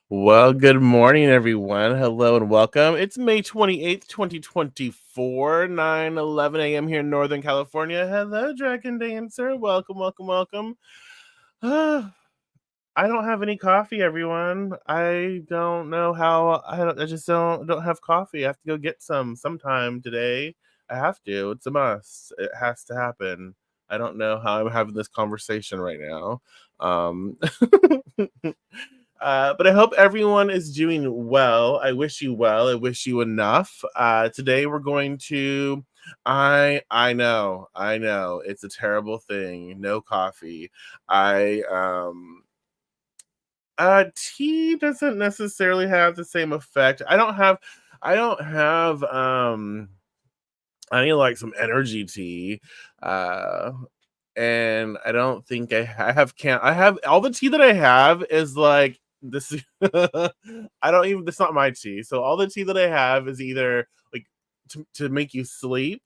Well, good morning, everyone. Hello and welcome. It's May 28th, 2024, 9:11 a.m. here in Northern California. Hello, Dragon Dancer. Welcome, welcome, welcome. I don't have any coffee, everyone. I don't know how. I just don't have coffee. I have to go get some sometime today. I have to. It's a must. It has to happen. I don't know how I'm having this conversation right now. Um, but I hope everyone is doing well. I wish you well. I wish you enough. Today we're going to. I know it's a terrible thing. No coffee. I tea doesn't necessarily have the same effect. I don't have I need like some energy tea. Uh and I don't think I have can't I have all the tea that I have is like this. I don't even That's not my tea. So all the tea that I have is either like to make you sleep,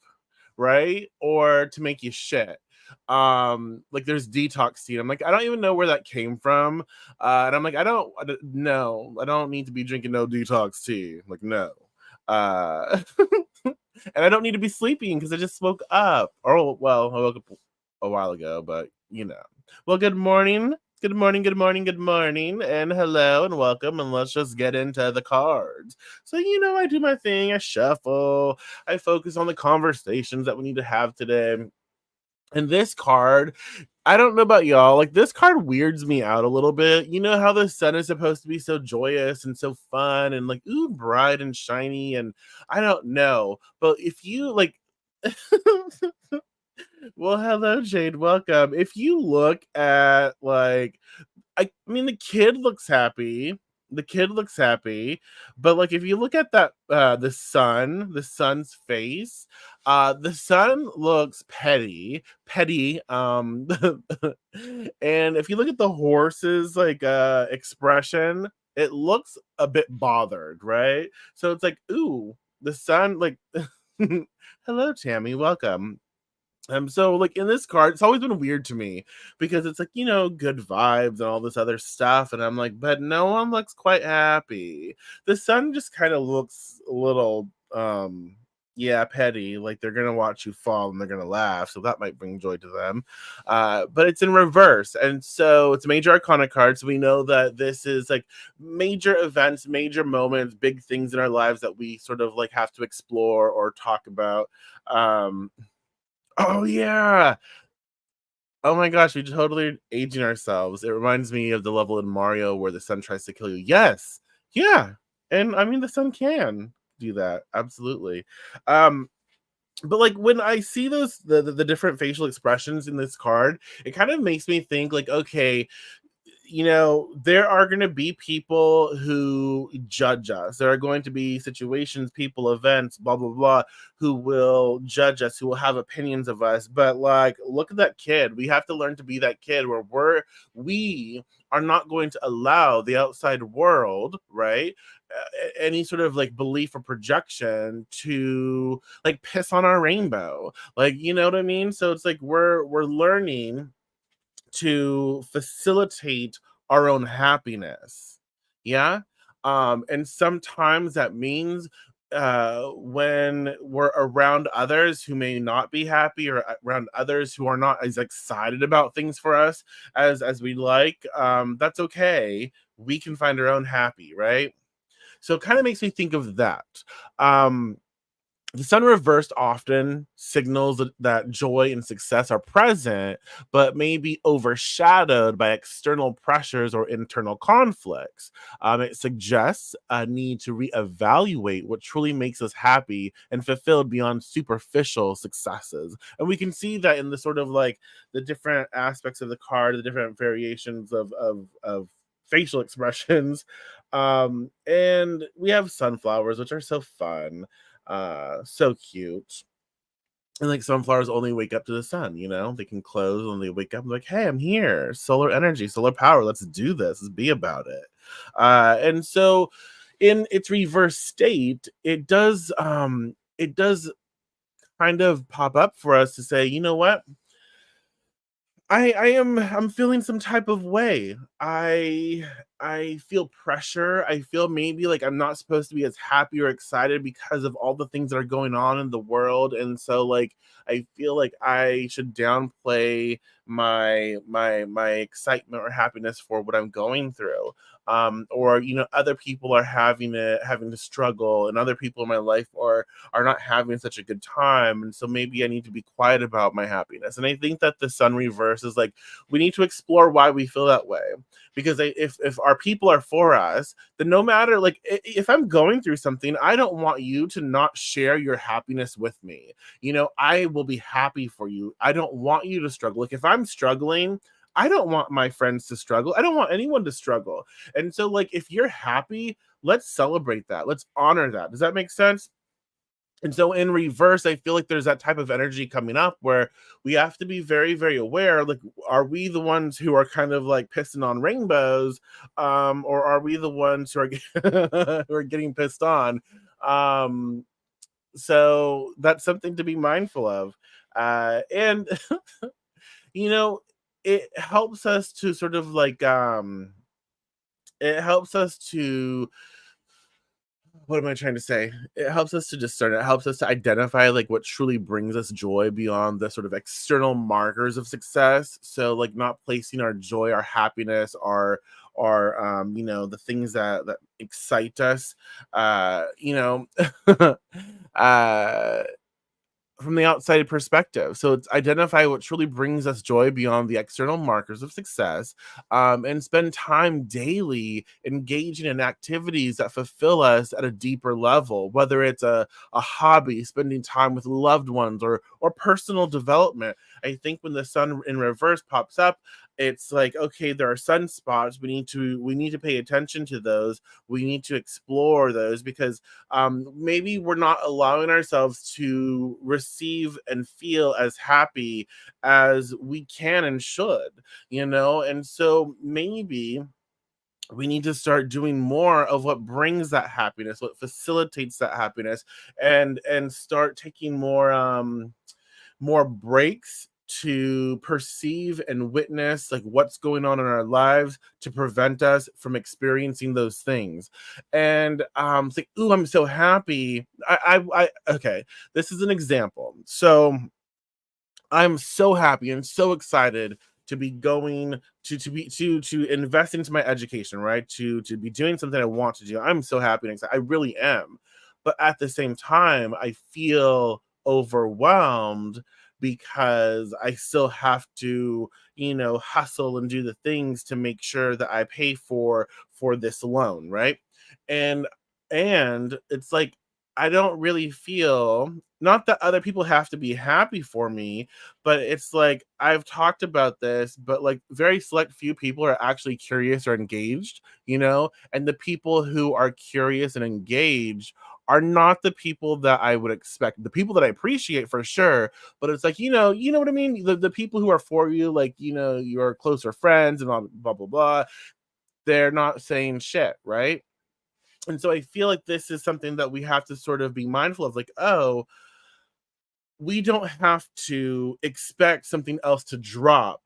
right? Or to make you shit. Like there's detox tea. I'm like, I don't even know where that came from. And I'm like, no, I don't need to be drinking no detox tea. Like, no. Uh and I don't need to be sleeping because I just woke up. Or well, I woke up a while ago, but you know. Well, good morning. Good morning, good morning, good morning, and hello and welcome, and let's just get into the cards. So, I do my thing, I shuffle, I focus on the conversations that we need to have today. And this card, I don't know about y'all, like this card weirds me out a little bit. You know how the sun is supposed to be so joyous and so fun and like, ooh, bright and shiny, and I don't know. But if you like, well, hello, Jade, welcome. If you look at like, I mean, the kid looks happy. The kid looks happy, but like if you look at that, the sun's face, the sun looks petty. And if you look at the horse's like expression, it looks a bit bothered, right? So it's like, ooh, the sun, like, hello, Tammy, welcome. So like in this card, it's always been weird to me because it's like, good vibes and all this other stuff. And I'm like, but no one looks quite happy. The sun just kind of looks a little yeah, petty, like they're gonna watch you fall and they're gonna laugh, so that might bring joy to them. But it's in reverse, and so it's a major arcana card, so we know that this is like major events, major moments, big things in our lives that we sort of like have to explore or talk about. Oh yeah. Oh my gosh, we totally aging ourselves. It reminds me of the level in Mario where the sun tries to kill you. Yes. Yeah. And I mean the sun can do that. Absolutely. Um but like when I see the different facial expressions in this card, it kind of makes me think like, okay, there are going to be people who judge us. There are going to be situations, people, events, blah, blah, blah, who will judge us, who will have opinions of us. But like, look at that kid. We have to learn to be that kid where we are not going to allow the outside world, right? Any sort of like belief or projection to like piss on our rainbow. Like, you know what I mean? So it's like we're learning to facilitate our own happiness. Yeah. And sometimes that means when we're around others who may not be happy or around others who are not as excited about things for us as we like, that's okay. We can find our own happy, right? So it kind of makes me think of that. Um The sun reversed often signals that joy and success are present, but may be overshadowed by external pressures or internal conflicts. It suggests a need to reevaluate what truly makes us happy and fulfilled beyond superficial successes. And we can see that in the sort of like the different aspects of the card, the different variations of facial expressions. And we have sunflowers, which are so fun, so cute. And like sunflowers only wake up to the sun, they can close when they wake up like, hey, I'm here, solar energy, solar power, let's do this, let's be about it. And so in its reverse state, it does kind of pop up for us to say, you know what, I'm feeling some type of way. I feel pressure. I feel maybe like I'm not supposed to be as happy or excited because of all the things that are going on in the world. And so like I feel like I should downplay my excitement or happiness for what I'm going through. Or other people are having to struggle, and other people in my life are not having such a good time, and so maybe I need to be quiet about my happiness. And I think that the sun reverse is like we need to explore why we feel that way, because if our people are for us, then no matter like if I'm going through something, I don't want you to not share your happiness with me. I will be happy for you. I don't want you to struggle. Like if I'm struggling, I don't want my friends to struggle. I don't want anyone to struggle. And so like if you're happy, let's celebrate that. Let's honor that. Does that make sense? And so in reverse, I feel like there's that type of energy coming up where we have to be very, very aware. Like, are we the ones who are kind of like pissing on rainbows, or are we the ones who are who are getting pissed on? Um, so that's something to be mindful of. And you know, it helps us to sort of like it helps us to what am I trying to say? It helps us to discern. It helps us to identify like what truly brings us joy beyond the sort of external markers of success. So like not placing our joy, our happiness, our the things that excite us. Uh, you know, uh from the outside perspective. So it's identify what truly brings us joy beyond the external markers of success, and spend time daily engaging in activities that fulfill us at a deeper level, whether it's a hobby, spending time with loved ones, or personal development. I think when the sun in reverse pops up, it's like, okay, there are sunspots. We need to pay attention to those. We need to explore those because maybe we're not allowing ourselves to receive and feel as happy as we can and should. And so maybe we need to start doing more of what brings that happiness, what facilitates that happiness, and start taking more breaks to perceive and witness like what's going on in our lives to prevent us from experiencing those things. And it's like, ooh, I'm so happy. Okay, this is an example. So I'm so happy and so excited to be going to invest into my education, right? To be doing something I want to do. I'm so happy and excited. I really am. But at the same time, I feel overwhelmed because I still have to, hustle and do the things to make sure that I pay for this loan, right? And and it's like I don't really feel, not that other people have to be happy for me, but it's like I've talked about this, but like very select few people are actually curious or engaged. And the people who are curious and engaged are not the people that I would expect. The people that I appreciate for sure, but it's like, you know what I mean? The people who are for you, like, your closer friends and blah blah blah, they're not saying shit, right? And so I feel like this is something that we have to sort of be mindful of, like, oh, we don't have to expect something else to drop.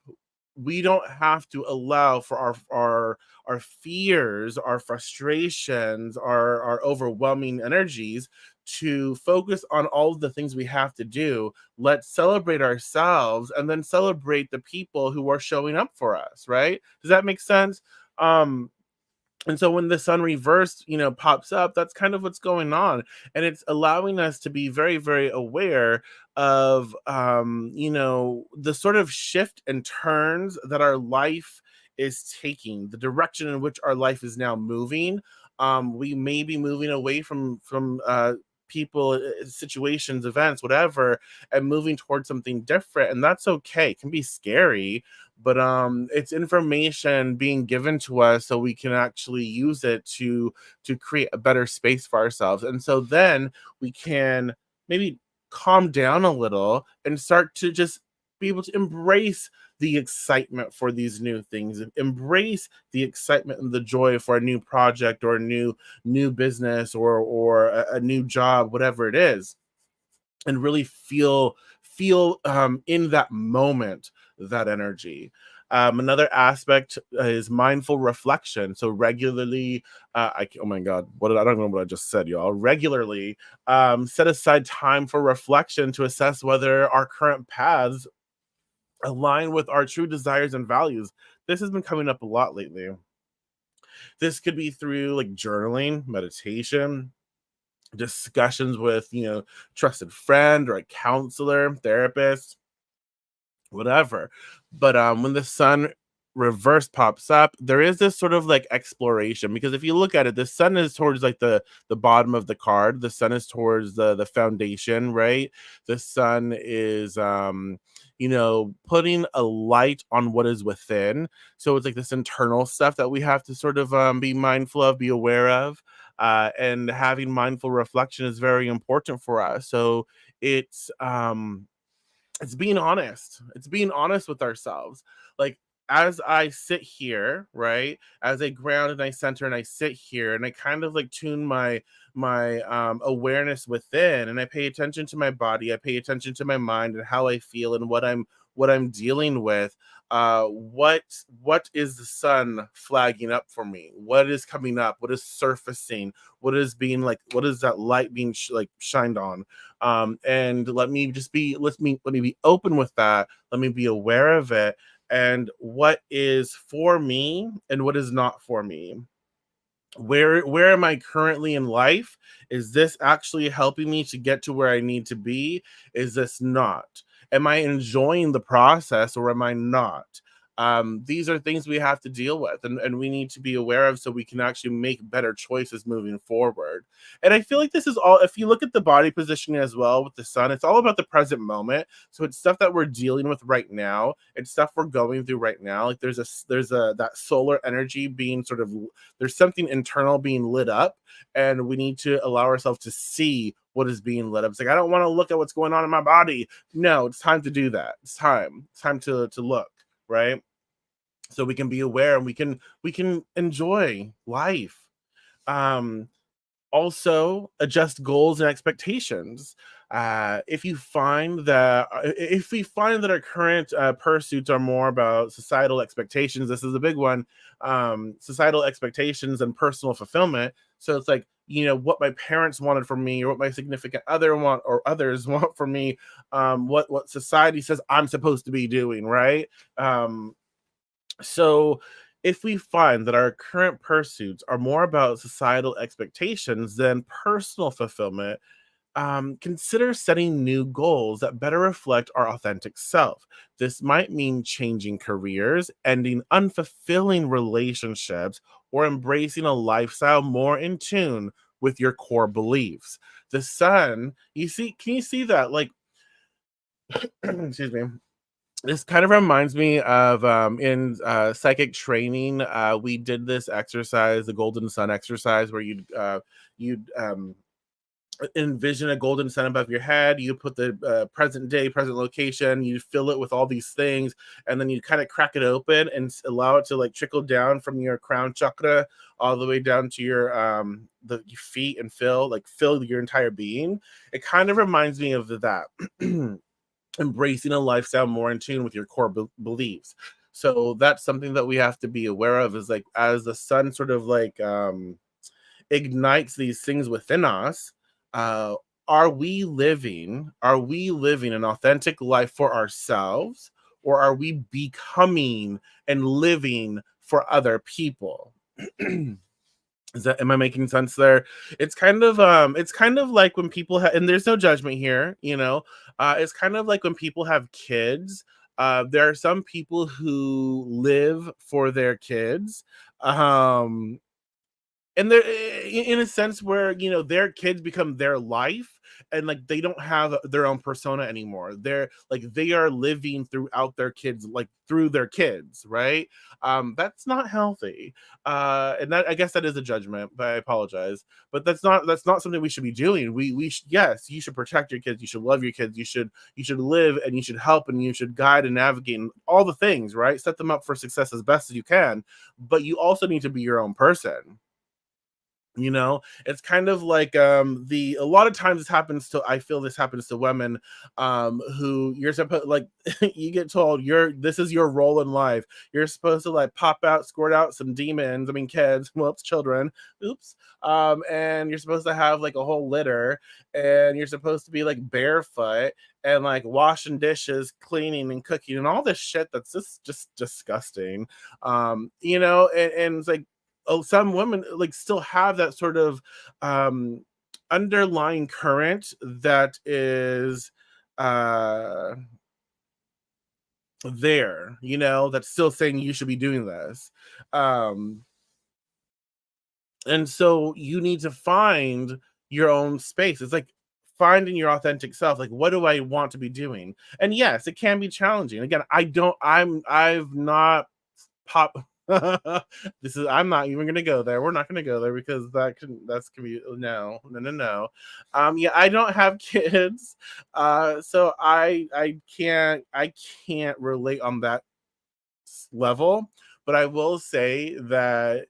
We don't have to allow for our fears, our frustrations, our overwhelming energies to focus on all of the things we have to do. Let's celebrate ourselves and then celebrate the people who are showing up for us, right? Does that make sense? Um And so when the sun reversed, pops up, that's kind of what's going on. And it's allowing us to be very, very aware of, the sort of shift and turns that our life is taking, the direction in which our life is now moving. We may be moving away from people, situations, events, whatever, and moving towards something different. And that's okay. It can be scary, but it's information being given to us so we can actually use it to create a better space for ourselves. And so then we can maybe calm down a little and start to just be able to embrace the excitement for these new things, embrace the excitement and the joy for a new project or a new business, or a new job, whatever it is, and really feel in that moment, that energy. Another aspect is mindful reflection. So regularly, oh my god, I don't know what I just said, y'all. Regularly, set aside time for reflection to assess whether our current paths align with our true desires and values. This has been coming up a lot lately. This could be through like journaling, meditation, discussions with trusted friend or a counselor, therapist, whatever. But when the sun reverse pops up, there is this sort of like exploration, because if you look at it, the sun is towards like the bottom of the card, the sun is towards the foundation, right? The sun is putting a light on what is within. So it's like this internal stuff that we have to sort of be mindful of, be aware of. And having mindful reflection is very important for us. So it's um it's being honest. It's being honest with ourselves. Like, as I sit here, right? As I ground and I center and I sit here and I kind of like tune my awareness within, and I pay attention to my body, I pay attention to my mind and how I feel and what I'm dealing with. What is the sun flagging up for me? What is coming up? What is surfacing? What is that light being like shined on? And let me be open with that. Let me be aware of it, and what is for me and what is not for me. Where am I currently in life? Is this actually helping me to get to where I need to be? Is this not? Am I enjoying the process or am I not? These are things we have to deal with, and we need to be aware of so we can actually make better choices moving forward. And I feel like this is all, if you look at the body positioning as well with the sun, it's all about the present moment. So it's stuff that we're dealing with right now. It's stuff we're going through right now. Like there's a that solar energy being sort of, there's something internal being lit up, and we need to allow ourselves to see what is being lit up. It's like, I don't want to look at what's going on in my body. No, it's time to do that. It's time to look, right? So we can be aware and we can enjoy life. um Also, adjust goals and expectations. If we find that our current pursuits are more about societal expectations, this is a big one. Societal expectations and personal fulfillment. So it's like, what my parents wanted from me, or what my significant other want, or others want from me. What society says I'm supposed to be doing, right? So, if we find that our current pursuits are more about societal expectations than personal fulfillment, consider setting new goals that better reflect our authentic self. This might mean changing careers, ending unfulfilling relationships, or embracing a lifestyle more in tune with your core beliefs. The sun, can you see that? Like, excuse me, this kind of reminds me of in psychic training. We did this exercise, the golden sun exercise, where you'd envision a golden sun above your head. You put the present day, present location, you fill it with all these things, and then you kind of crack it open and allow it to like trickle down from your crown chakra all the way down to your feet, and fill your entire being. It kind of reminds me of that. Embracing a lifestyle more in tune with your core beliefs. So that's something that we have to be aware of, is like, as the sun sort of like ignites these things within us, uh are we living an authentic life for ourselves, or are we becoming and living for other people? Is that, am I making sense there? It's kind of like when people and there's no judgment here, you know. It's kind of like when people have kids. There are some people who live for their kids. Um and they're in a sense where, you know, their kids become their life, and like they don't have their own persona anymore. They're like they are living throughout their kids, like through their kids, right? That's not healthy. And that, I guess that is a judgment, but I apologize. But that's not something we should be doing. We should, yes, you should protect your kids, you should love your kids, you should live, and you should help, and you should guide and navigate and all the things, right? Set them up for success as best as you can. But you also need to be your own person. You know, it's kind of like the a lot of times this happens to, I feel this happens to women, who you're supposed like you get told you're this is your role in life. You're supposed to like pop out, squirt out some demons, I mean kids, whoops, children, oops. And you're supposed to have like a whole litter, and you're supposed to be like barefoot and like washing dishes, cleaning and cooking and all this shit that's just disgusting. You know, and it's like, oh, some women like still have that sort of um underlying current that is uh there, you know, that's still saying you should be doing this. um and so you need to find your own space. It's like finding your authentic self. Like, what do I want to be doing? And yes, it can be challenging. Again, I've not pop this is, I'm not even gonna go there. We're not gonna go there because that's can be, no, no, no, no. Yeah, I don't have kids. So I can't relate on that level. But I will say that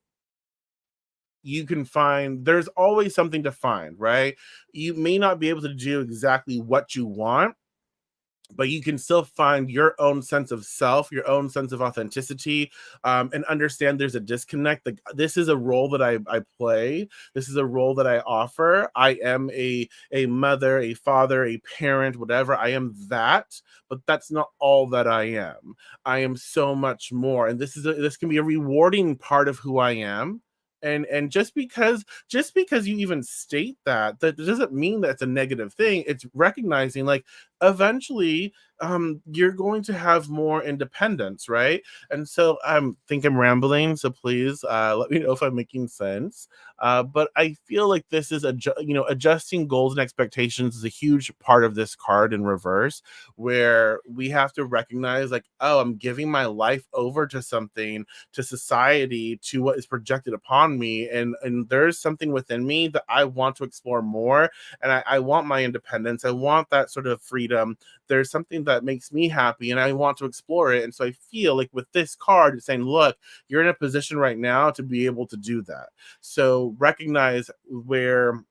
you can find, there's always something to find, right? You may not be able to do exactly what you want, but you can still find your own sense of self, your own sense of authenticity, and understand there's a disconnect. Like, this is a role that I play. This is a role that I offer. I am a mother, a father, a parent, whatever. I am that, but that's not all that I am. I am so much more, and this can be a rewarding part of who I am. And just because you even state that, that doesn't mean that it's a negative thing. It's recognizing like eventually you're going to have more independence, right? And so I think I'm rambling, so please let me know if I'm making sense. But I feel like this is you know, adjusting goals and expectations is a huge part of this card in reverse, where we have to recognize like, oh, I'm giving my life over to something, to society, to what is projected upon me, and there's something within me that I want to explore more. And I want my independence, I want that sort of freedom. There's something that makes me happy and I want to explore it. And so I feel like with this card, it's saying, look, you're in a position right now to be able to do that. So recognize where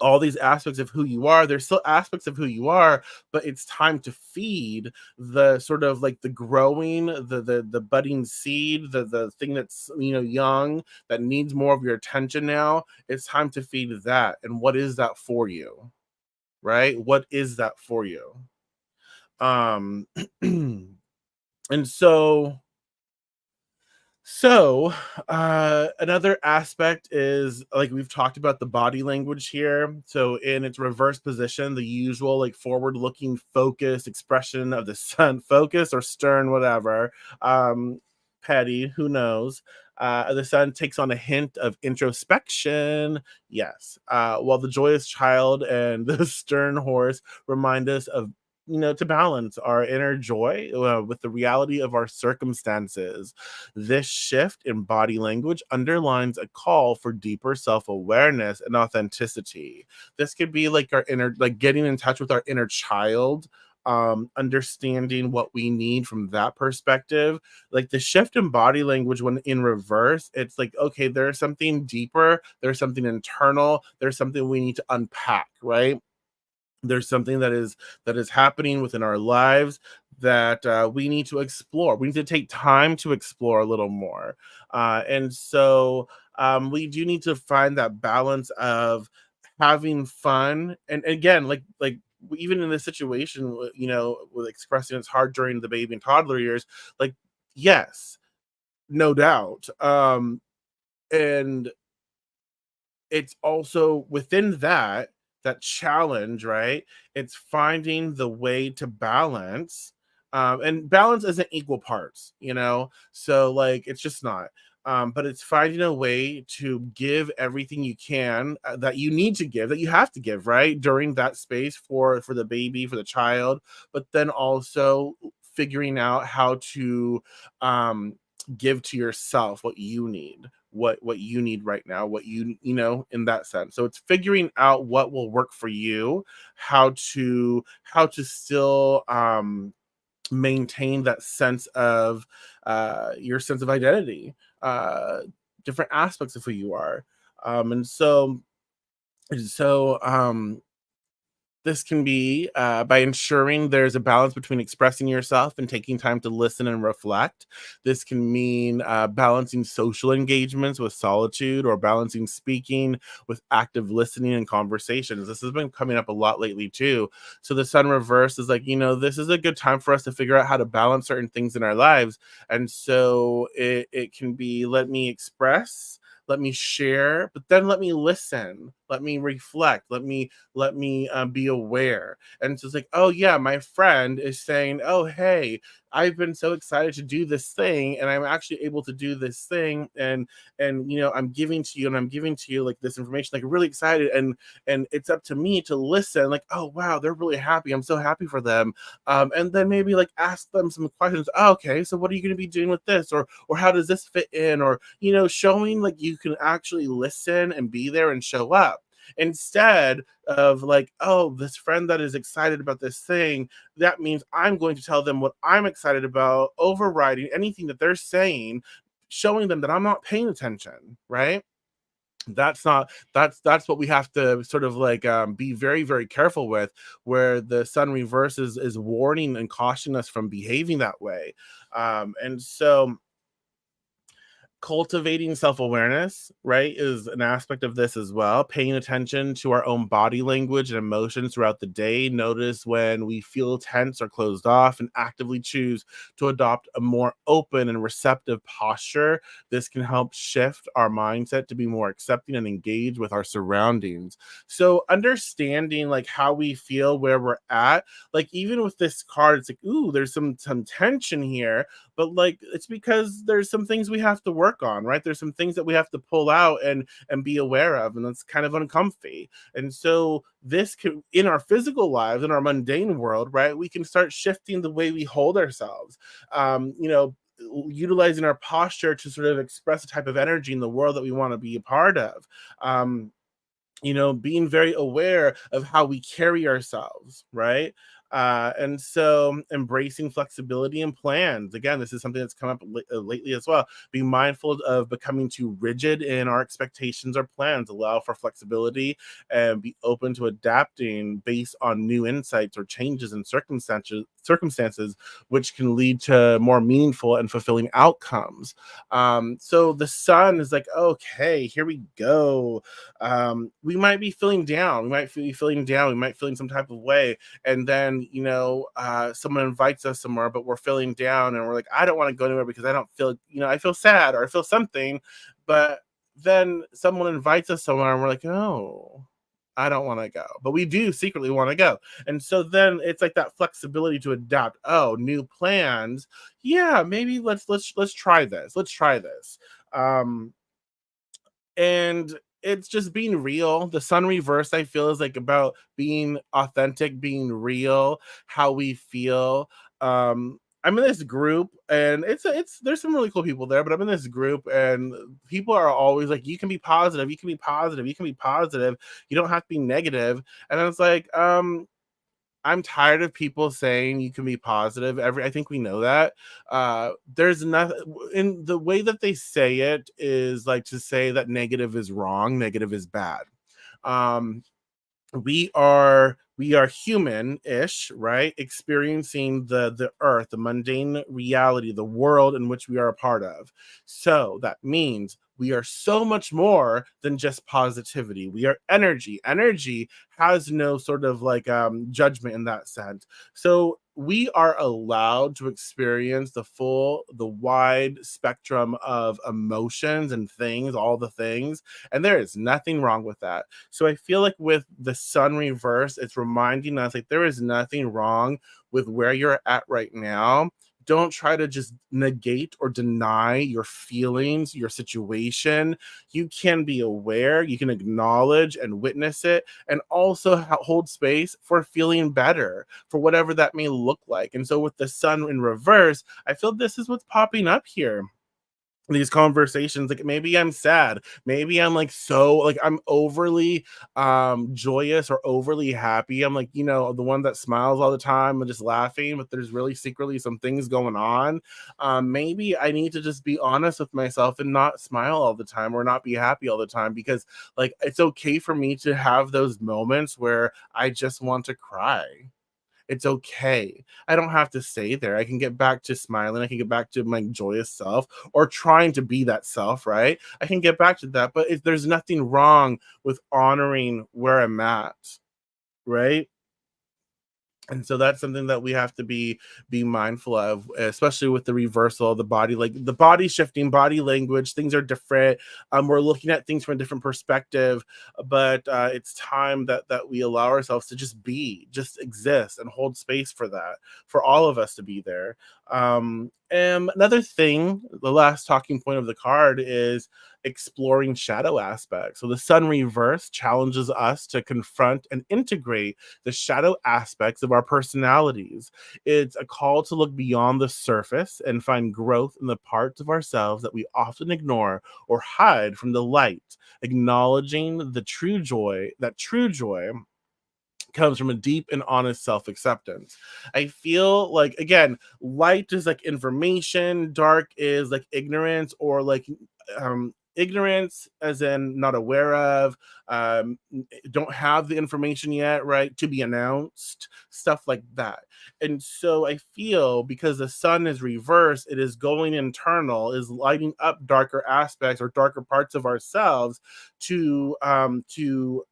all these aspects of who you are, there's still aspects of who you are, but it's time to feed the sort of like the growing, the budding seed, the thing that's, you know, young, that needs more of your attention now. It's time to feed that. And what is that for you? Right? What is that for you? Um and so So, another aspect is like we've talked about the body language here. So, in its reverse position, the usual like forward looking focus expression of the sun, focus or stern, whatever, um, petty, who knows. The sun takes on a hint of introspection. Yes. While the joyous child and the stern horse remind us of, you know, to balance our inner joy with the reality of our circumstances. This shift in body language underlines a call for deeper self awareness and authenticity. This could be like our inner, like getting in touch with our inner child, understanding what we need from that perspective. Like the shift in body language when in reverse, it's like, okay, there's something deeper, there's something internal, there's something we need to unpack, right? There's something that is happening within our lives that we need to explore. We need to take time to explore a little more, and so we do need to find that balance of having fun. And again, like even in this situation, you know, with expressing it's hard during the baby and toddler years, like yes, no doubt, and it's also within that challenge, right? It's finding the way to balance, and balance isn't equal parts, so like it's just not. But it's finding a way to give everything you can, that you need to give, that you have to give, right, during that space for the baby, for the child, but then also figuring out how to give to yourself what you need, what you need right now, what in that sense. So it's figuring out what will work for you, how to still maintain that sense of your sense of identity, uh different aspects of who you are. And so this can be by ensuring there's a balance between expressing yourself and taking time to listen and reflect. This can mean balancing social engagements with solitude, or balancing speaking with active listening and conversations. This has been coming up a lot lately, too. So, the sun reverse is like, this is a good time for us to figure out how to balance certain things in our lives. And so, it can be, let me express. Let me share, but then let me listen. Let me reflect. Let me be aware. And so it's like, oh yeah, my friend is saying, oh hey, I've been so excited to do this thing, and I'm actually able to do this thing, and I'm giving to you, and I'm giving to you like this information, like really excited, and it's up to me to listen, like, oh wow, they're really happy, I'm so happy for them. And then maybe like ask them some questions. Oh, okay, so what are you going to be doing with this, or how does this fit in, or showing like you can actually listen and be there and show up, instead of like, oh, this friend that is excited about this thing, that means I'm going to tell them what I'm excited about, overriding anything that they're saying, showing them that I'm not paying attention, right? That's what we have to sort of like be very very careful with, where the sun reverse is warning and cautioning us from behaving that way. And so cultivating self-awareness, right, is an aspect of this as well. Paying attention to our own body language and emotions throughout the day. Notice when we feel tense or closed off, and actively choose to adopt a more open and receptive posture. This can help shift our mindset to be more accepting and engaged with our surroundings. So understanding like how we feel, where we're at, like even with this card, it's like, ooh, there's some tension here, but like it's because there's some things we have to work on, right? There's some things that we have to pull out and be aware of, and that's kind of uncomfy. And so this can, in our physical lives, in our mundane world, right, we can start shifting the way we hold ourselves, utilizing our posture to sort of express a type of energy in the world that we want to be a part of. Being very aware of how we carry ourselves, right? And so embracing flexibility and plans. Again, this is something that's come up lately as well. Be mindful of becoming too rigid in our expectations or plans. Allow for flexibility and be open to adapting based on new insights or changes in circumstances, which can lead to more meaningful and fulfilling outcomes. So the sun is like, okay, here we go. We might be feeling down. We might be feeling down. We might feeling some type of way, and then someone invites us somewhere, but we're feeling down, and we're like, I don't want to go anywhere because I don't feel, I feel sad or I feel something, but then someone invites us somewhere, and we're like, oh. I don't want to go, but we do secretly want to go. And so then it's like that flexibility to adapt. Oh, new plans. Yeah, maybe let's try this. Let's try this. Um, and it's just being real. The sun reverse, I feel, is like about being authentic, being real, how we feel. I'm in this group, and it's there's some really cool people there, but I'm in this group, and people are always like, you can be positive, you can be positive, you can be positive, you don't have to be negative. And I was like, I'm tired of people saying you can be positive. I think we know that. There's nothing in the way that they say it is like to say that negative is wrong, negative is bad. Um, we are human-ish, right, experiencing the earth, the mundane reality, the world in which we are a part of. So that means we are so much more than just positivity. We are energy. Energy has no sort of like judgment in that sense. So we are allowed to experience the wide spectrum of emotions and things, all the things, and there is nothing wrong with that. So I feel like with the sun reverse, it's reminding us like there is nothing wrong with where you're at right now. Don't try to just negate or deny your feelings, your situation. You can be aware, you can acknowledge and witness it, and also hold space for feeling better, for whatever that may look like. And so, with the sun in reverse, I feel this is what's popping up here, these conversations. Like maybe I'm sad, maybe I'm like so like I'm overly joyous or overly happy. I'm like, the one that smiles all the time and just laughing, but there's really secretly some things going on. Maybe I need to just be honest with myself and not smile all the time or not be happy all the time, because like it's okay for me to have those moments where I just want to cry. It's okay. I don't have to stay there. I can get back to smiling. I can get back to my joyous self, or trying to be that self, right? I can get back to that. But there's nothing wrong with honoring where I'm at, right? And so that's something that we have to be mindful of, especially with the reversal of the body, like the body shifting, body language, things are different. We're looking at things from a different perspective, but it's time that we allow ourselves to just be, just exist, and hold space for that, for all of us to be there. And another thing, the last talking point of the card is exploring shadow aspects. So the sun reverse challenges us to confront and integrate the shadow aspects of our personalities. It's a call to look beyond the surface and find growth in the parts of ourselves that we often ignore or hide from the light, acknowledging that true joy comes from a deep and honest self-acceptance. I feel like, again, light is like information, dark is like ignorance, or like ignorance as in not aware of, don't have the information yet, right? To be announced, stuff like that. And so I feel because the sun is reversed, it is going internal, is lighting up darker aspects or darker parts of ourselves to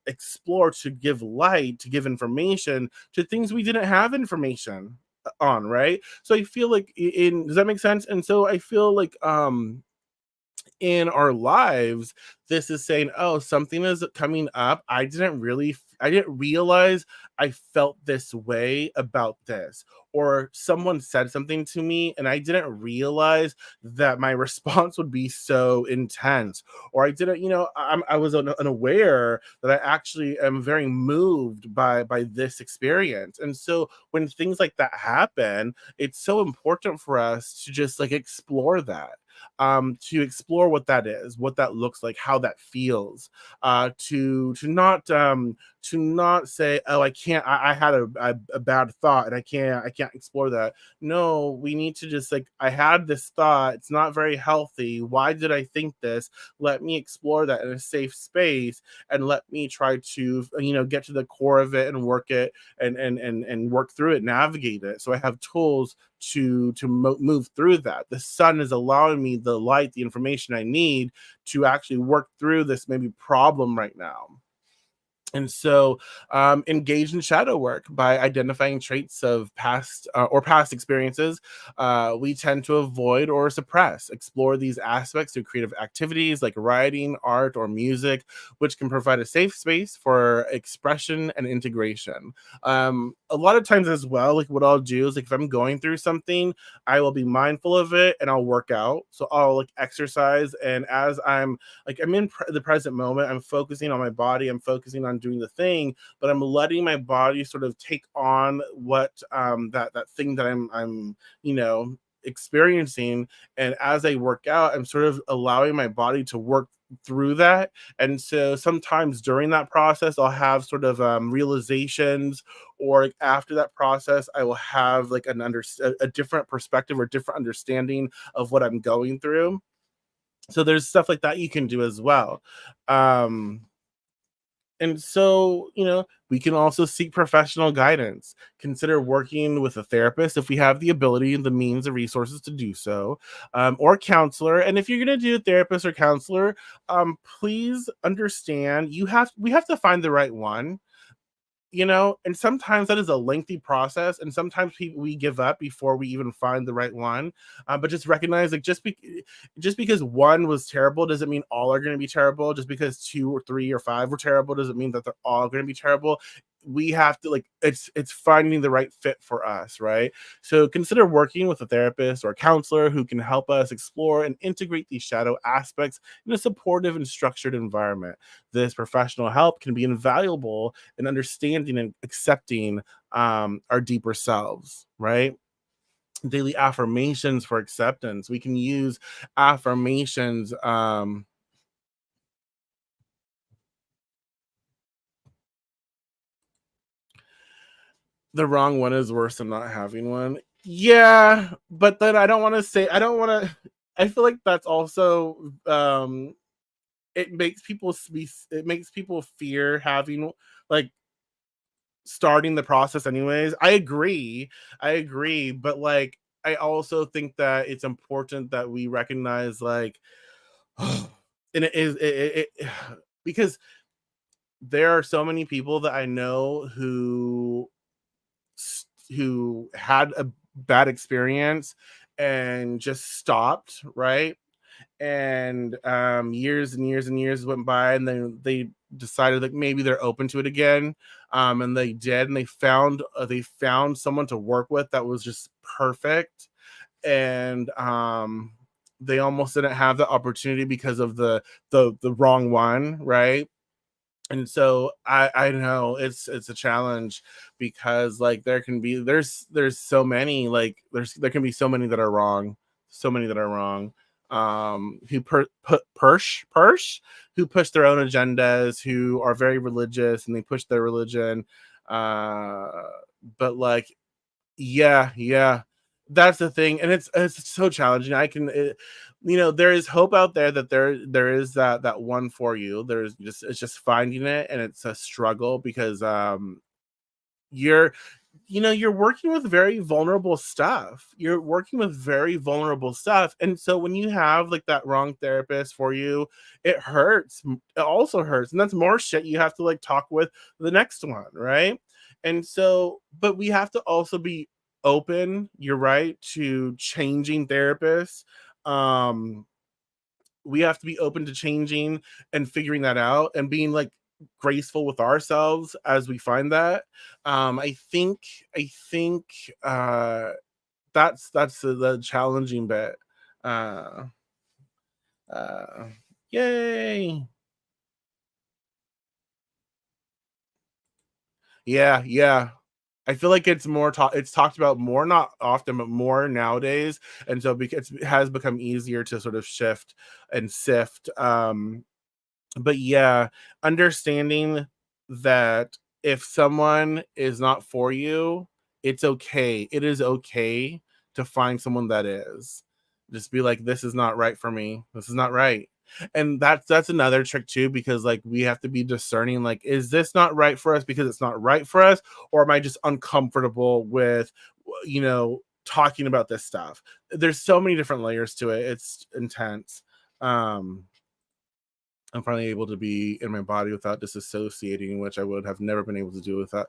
explore, to give light, to give information to things we didn't have information on, right? So I feel like in does that make sense? And so I feel like in our lives, this is saying, oh, something is coming up. I didn't realize I felt this way about this, or someone said something to me and I didn't realize that my response would be so intense, or I didn't, I was unaware that I actually am very moved by this experience. And so when things like that happen, it's so important for us to just like explore that, to explore what that is, what that looks like, how that feels, to not say, oh, I can't, I had a bad thought and I can't explore that. No, we need to just like, I had this thought, it's not very healthy. Why did I think this? Let me explore that in a safe space, and let me try to, get to the core of it and work it, and work through it, navigate it. So I have tools to move through that. The sun is allowing me the light, the information I need to actually work through this maybe problem right now. And so, engage in shadow work by identifying traits of past experiences we tend to avoid or suppress. Explore these aspects through creative activities like writing, art, or music, which can provide a safe space for expression and integration. A lot of times, as well, like what I'll do is like if I'm going through something, I will be mindful of it and I'll work out. So I'll like exercise, and as I'm in the present moment, I'm focusing on my body, I'm focusing on doing the thing, but I'm letting my body sort of take on what that thing that I'm experiencing. And as I work out, I'm sort of allowing my body to work through that. And so sometimes during that process, I'll have sort of realizations, or like, after that process, I will have like a different perspective or different understanding of what I'm going through. So there's stuff like that you can do as well. Um, and so, we can also seek professional guidance. Consider working with a therapist if we have the ability and the means and resources to do so, or counselor. And if you're going to do a therapist or counselor, please understand we have to find the right one. and sometimes that is a lengthy process, and sometimes we give up before we even find the right one. But just recognize, like, just because one was terrible doesn't mean all are going to be terrible. Just because two or three or five were terrible doesn't mean that they're all going to be terrible. We have to, like, it's finding the right fit for us, right? So consider working with a therapist or a counselor who can help us explore and integrate these shadow aspects in a supportive and structured environment. This professional help can be invaluable in understanding and accepting our deeper selves, right? Daily affirmations for acceptance. We can use affirmations. The wrong one is worse than not having one. Yeah, but then I don't want to. I feel like that's also it makes people fear having, like, starting the process anyways. I agree, but, like, I also think that it's important that we recognize, like, and it is because there are so many people that I know who had a bad experience and just stopped, right? And years and years and years went by, and then they decided that maybe they're open to it again. And they did, and they found someone to work with that was just perfect. And they almost didn't have the opportunity because of the wrong one, right? And so I know it's a challenge, because, like, there's so many, like, there can be so many that are wrong, so many that are wrong, who who push their own agendas, who are very religious, and they push their religion, uh but, like, yeah, yeah. That's the thing, and it's so challenging. There is hope out there, that there is that one for you. There's just It's just finding it, and it's a struggle, because you're you're working with very vulnerable stuff. You're working with very vulnerable stuff. And so when you have, like, that wrong therapist for you, it hurts. It also hurts. And that's more shit you have to, like, talk with the next one, right? And so, but we have to also be open, you're right, to changing therapists. Um, we have to be open to changing and figuring that out, and being, like, graceful with ourselves as we find that. I think that's the challenging bit. uh uh Yay. Yeah, yeah. I feel like it's talked about more, not often, but more nowadays. And so, because it has become easier to sort of shift and sift. But yeah, understanding that if someone is not for you, it's okay. It is okay to find someone that is. Just be like, this is not right for me. This is not right. And that's another trick too, because, like, we have to be discerning, like, is this not right for us because it's not right for us, or am I just uncomfortable with, talking about this stuff? There's so many different layers to it. It's intense. Um I'm finally able to be in my body without disassociating, which I would have never been able to do with my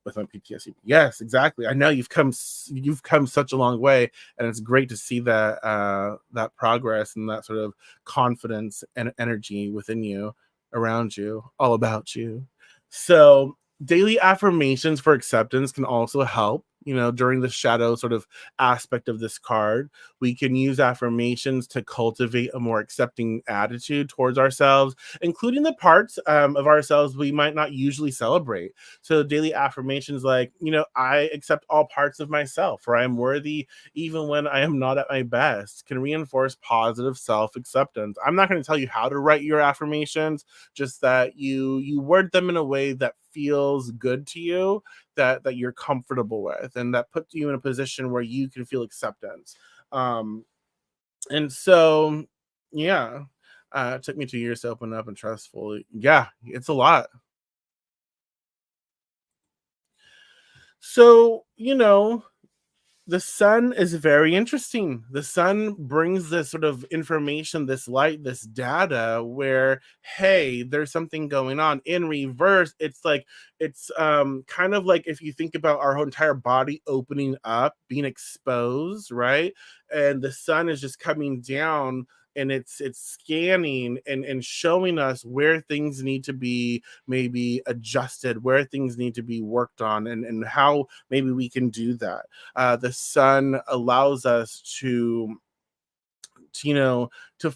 PTSD. Yes, exactly. I know you've come such a long way, and it's great to see that progress and that sort of confidence and energy within you, around you, all about you. So daily affirmations for acceptance can also help. During the shadow sort of aspect of this card, we can use affirmations to cultivate a more accepting attitude towards ourselves, including the parts of ourselves we might not usually celebrate. So daily affirmations like, I accept all parts of myself, or I am worthy even when I am not at my best, can reinforce positive self-acceptance. I'm not going to tell you how to write your affirmations, just that you word them in a way that feels good to you, that you're comfortable with, and that puts you in a position where you can feel acceptance. Um and so, yeah, it took me 2 years to open up and trust fully. Yeah, it's a lot. So, The sun is very interesting. The sun brings this sort of information, this light, this data where, hey, there's something going on. In reverse, it's kind of like if you think about our whole entire body opening up, being exposed, right? And the sun is just coming down and it's scanning and showing us where things need to be maybe adjusted, where things need to be worked on, and how maybe we can do that. The sun allows us to, to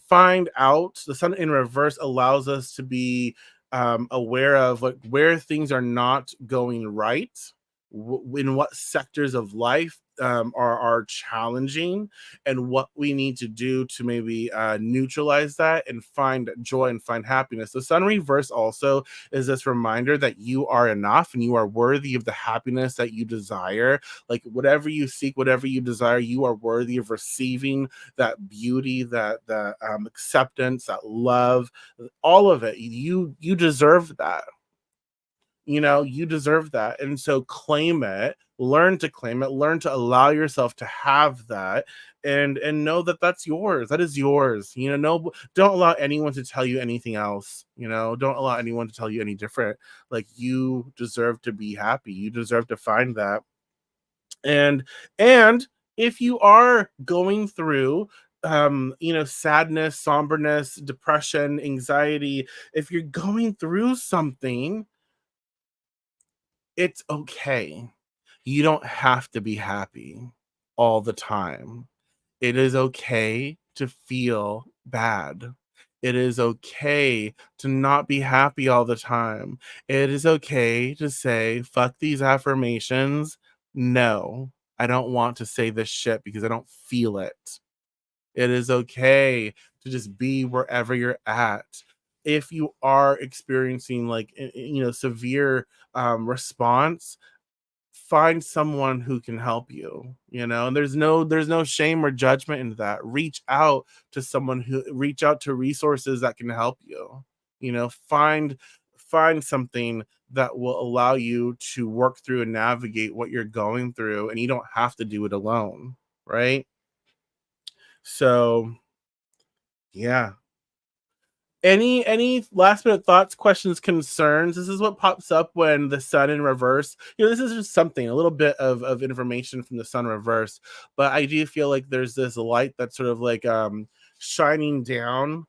find out. The sun in reverse allows us to be aware of like where things are not going right, in what sectors of life are challenging, and what we need to do to maybe neutralize that and find joy and find happiness. The sun reverse also is this reminder that you are enough and you are worthy of the happiness that you desire. Like whatever you seek, whatever you desire, you are worthy of receiving that beauty, that acceptance, that love, all of it. You deserve that. You deserve that. And so claim it, learn to claim it, learn to allow yourself to have that, and know that that's yours. That is yours. No, don't allow anyone to tell you anything else. Don't allow anyone to tell you any different. Like you deserve to be happy. You deserve to find that. And if you are going through sadness, somberness, depression, anxiety, if you're going through something, it's okay. You don't have to be happy all the time. It is okay to feel bad. It is okay to not be happy all the time. It is okay to say, fuck these affirmations. No, I don't want to say this shit because I don't feel it. It is okay to just be wherever you're at. If you are experiencing like severe response, find someone who can help you. And there's no shame or judgment in that. Reach out to resources that can help you. Find something that will allow you to work through and navigate what you're going through, and you don't have to do it alone, right? So yeah. Any last minute thoughts, questions, concerns? This is what pops up when the sun in reverse. This is just something, a little bit of information from the sun reverse. But I do feel like there's this light that's sort of like shining down,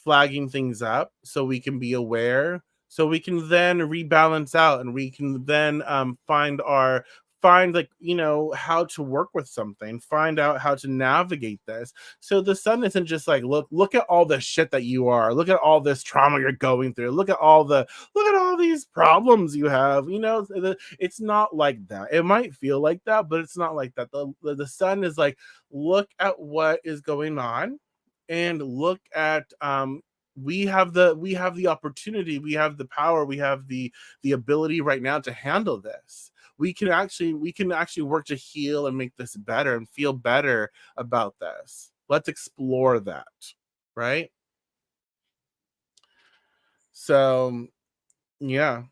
flagging things up so we can be aware, so we can then rebalance out, and we can then find like how to work with something, find out how to navigate this. So the sun isn't just like, look at all the shit that you are, look at all this trauma you're going through, look at all these problems you have. It's not like that. It might feel like that, but it's not like that. The sun is like, look at what is going on, and look at we have the opportunity, we have the power, we have the ability right now to handle this. We can actually work to heal and make this better and feel better about this. Let's explore that, right? So yeah,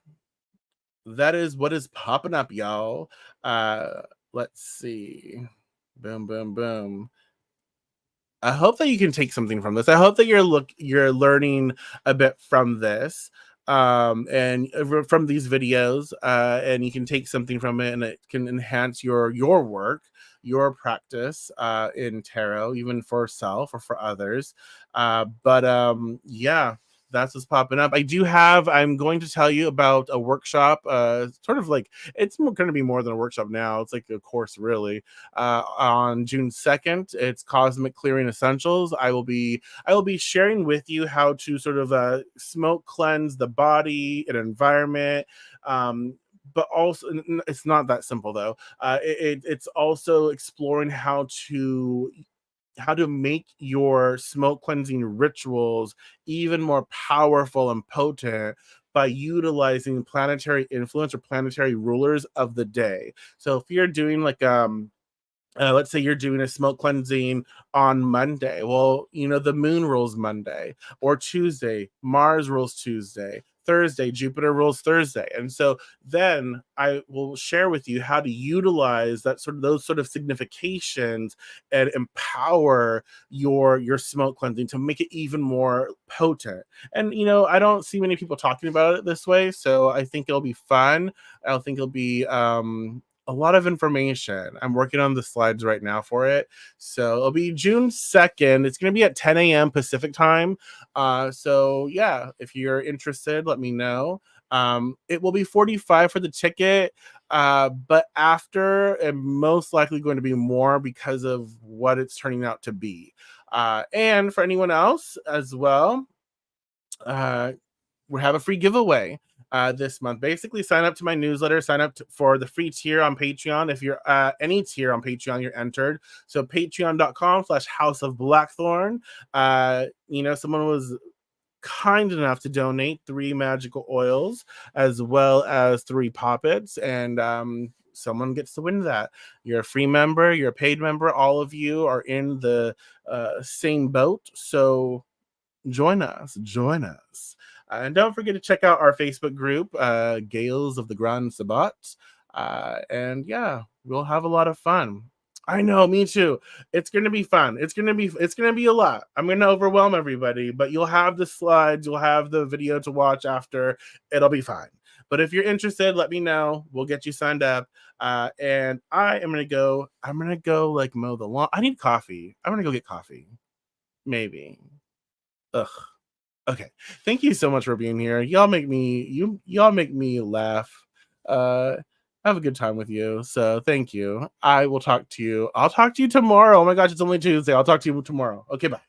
that is what is popping up, y'all. Let's see. Boom, boom, boom. I hope that you can take something from this. I hope that you're learning a bit from this, and from these videos, and you can take something from it, and it can enhance your work, your practice in tarot, even for self or for others. But yeah, that's what's popping up. I'm going to tell you about a workshop, sort of like it's going to be more than a workshop now. It's like a course, really. On June 2nd. It's Cosmic Clearing Essentials. I will be sharing with you how to sort of smoke cleanse the body and environment. But also, it's not that simple though. It's also exploring how to make your smoke cleansing rituals even more powerful and potent by utilizing planetary influence or planetary rulers of the day. So if you're doing like let's say you're doing a smoke cleansing on Monday. Well, the moon rules Monday, or Tuesday, Mars rules Tuesday. Thursday, Jupiter rules Thursday. And so then I will share with you how to utilize that sort of those sort of significations and empower your smoke cleansing to make it even more potent. And I don't see many people talking about it this way, so I think it'll be fun. I think it'll be a lot of information. I'm working on the slides right now for it. So it'll be June 2nd. It's going to be at 10 a.m. Pacific time. So yeah, if you're interested, let me know. It will be 45 for the ticket, but after, and most likely going to be more because of what it's turning out to be. And for anyone else as well, uh, we have a free giveaway this month. Basically, sign up to my newsletter, sign up for the free tier on Patreon. If you're any tier on Patreon, you're entered. So patreon.com/House of Blackthorn. Someone was kind enough to donate 3 magical oils as well as 3 poppets, and someone gets to win that. You're a free member, you're a paid member, all of you are in the same boat. So join us. And don't forget to check out our Facebook group, Gales of the Grand Sabbat. And yeah, we'll have a lot of fun. I know, me too. It's gonna be fun. It's gonna be a lot. I'm gonna overwhelm everybody, but you'll have the slides, you'll have the video to watch after. It'll be fine. But if you're interested, let me know. We'll get you signed up. And I'm gonna go like mow the lawn. I need coffee. I'm gonna go get coffee. Maybe. Ugh. Okay. Thank you so much for being here. Y'all make me laugh. Uh have a good time with you. So thank you. I'll talk to you tomorrow. Oh my gosh, it's only Tuesday. I'll talk to you tomorrow. Okay, bye.